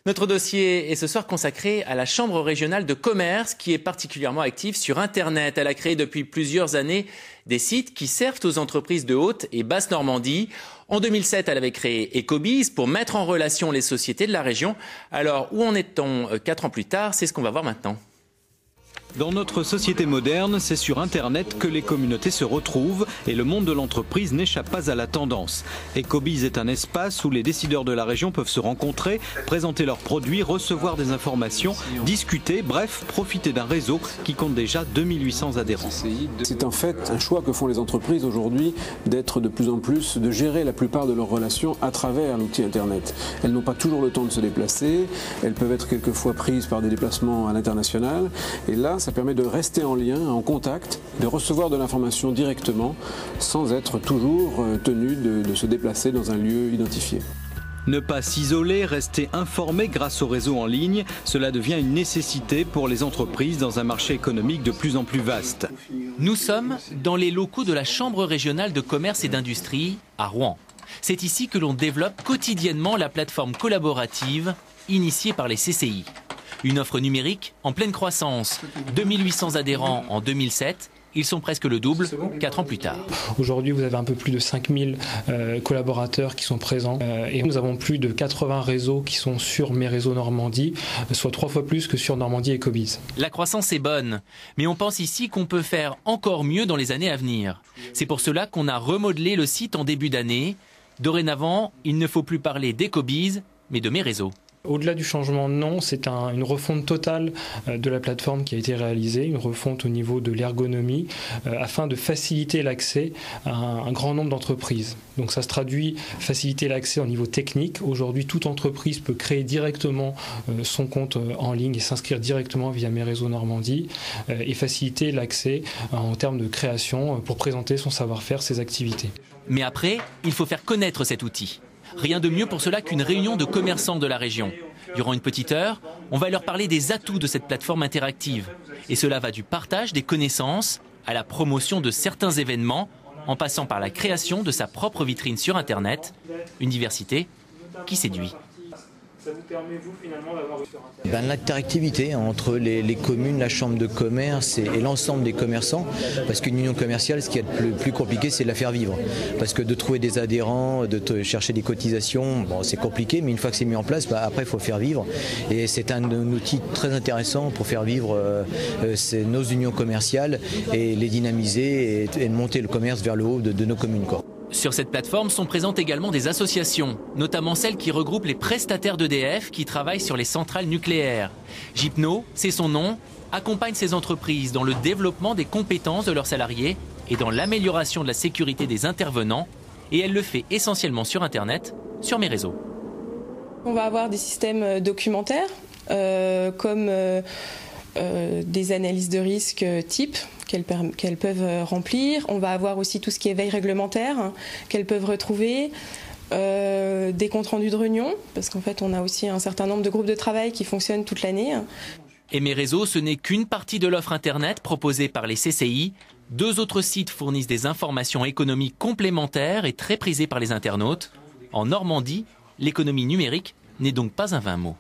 Notre dossier est ce soir consacré à la Chambre régionale de commerce qui est particulièrement active sur Internet. Elle a créé depuis plusieurs années des sites qui servent aux entreprises de Haute et Basse Normandie. En 2007, elle avait créé Ecobiz pour mettre en relation les sociétés de la région. Alors, où en est-on 4 ans plus tard? C'est ce qu'on va voir maintenant. Dans notre société moderne, c'est sur Internet que les communautés se retrouvent et le monde de l'entreprise n'échappe pas à la tendance. Ecobiz est un espace où les décideurs de la région peuvent se rencontrer, présenter leurs produits, recevoir des informations, discuter, bref, profiter d'un réseau qui compte déjà 2800 adhérents. C'est en fait un choix que font les entreprises aujourd'hui d'être de plus en plus, de gérer la plupart de leurs relations à travers l'outil Internet. Elles n'ont pas toujours le temps de se déplacer, elles peuvent être quelquefois prises par des déplacements à l'international et là, ça permet de rester en lien, en contact, de recevoir de l'information directement sans être toujours tenu de se déplacer dans un lieu identifié. Ne pas s'isoler, rester informé grâce au réseau en ligne, cela devient une nécessité pour les entreprises dans un marché économique de plus en plus vaste. Nous sommes dans les locaux de la Chambre régionale de commerce et d'industrie à Rouen. C'est ici que l'on développe quotidiennement la plateforme collaborative initiée par les CCI. Une offre numérique en pleine croissance. 2800 adhérents en 2007. Ils sont presque le double 4 ans plus tard. Aujourd'hui, vous avez un peu plus de 5000 collaborateurs qui sont présents et nous avons plus de 80 réseaux qui sont sur Mes Réseaux Normandie, soit 3 fois plus que sur Normandie Ecobiz. La croissance est bonne, mais on pense ici qu'on peut faire encore mieux dans les années à venir. C'est pour cela qu'on a remodelé le site en début d'année. Dorénavant, il ne faut plus parler d'Ecobiz, mais de Mes Réseaux. Au-delà du changement de nom, c'est une refonte totale de la plateforme qui a été réalisée, une refonte au niveau de l'ergonomie, afin de faciliter l'accès à un grand nombre d'entreprises. Donc ça se traduit faciliter l'accès au niveau technique. Aujourd'hui, toute entreprise peut créer directement son compte en ligne et s'inscrire directement via Mes Réseaux Normandie et faciliter l'accès en termes de création pour présenter son savoir-faire, ses activités. Mais après, il faut faire connaître cet outil. Rien de mieux pour cela qu'une réunion de commerçants de la région. Durant une petite heure, on va leur parler des atouts de cette plateforme interactive. Et cela va du partage des connaissances à la promotion de certains événements, en passant par la création de sa propre vitrine sur Internet. Une diversité qui séduit. Ça vous permet, vous, finalement, d'avoir L'interactivité entre les communes, la chambre de commerce et l'ensemble des commerçants. Parce qu'une union commerciale, ce qui est le plus compliqué, c'est de la faire vivre. Parce que de trouver des adhérents, chercher des cotisations, bon, c'est compliqué, mais une fois que c'est mis en place, après, il faut faire vivre. Et c'est un outil très intéressant pour faire vivre nos unions commerciales et les dynamiser et monter le commerce vers le haut de nos communes, quoi. Sur cette plateforme sont présentes également des associations, notamment celles qui regroupent les prestataires d'EDF qui travaillent sur les centrales nucléaires. Gipno, c'est son nom, accompagne ces entreprises dans le développement des compétences de leurs salariés et dans l'amélioration de la sécurité des intervenants. Et elle le fait essentiellement sur Internet, sur Mes Réseaux. On va avoir des systèmes documentaires comme des analyses de risque type qu'elles peuvent remplir. On va avoir aussi tout ce qui est veille réglementaire qu'elles peuvent retrouver, des comptes rendus de réunion, parce qu'en fait on a aussi un certain nombre de groupes de travail qui fonctionnent toute l'année. Et Mes Réseaux, ce n'est qu'une partie de l'offre Internet proposée par les CCI. 2 autres sites fournissent des informations économiques complémentaires et très prisées par les internautes. En Normandie, l'économie numérique n'est donc pas un vain mot.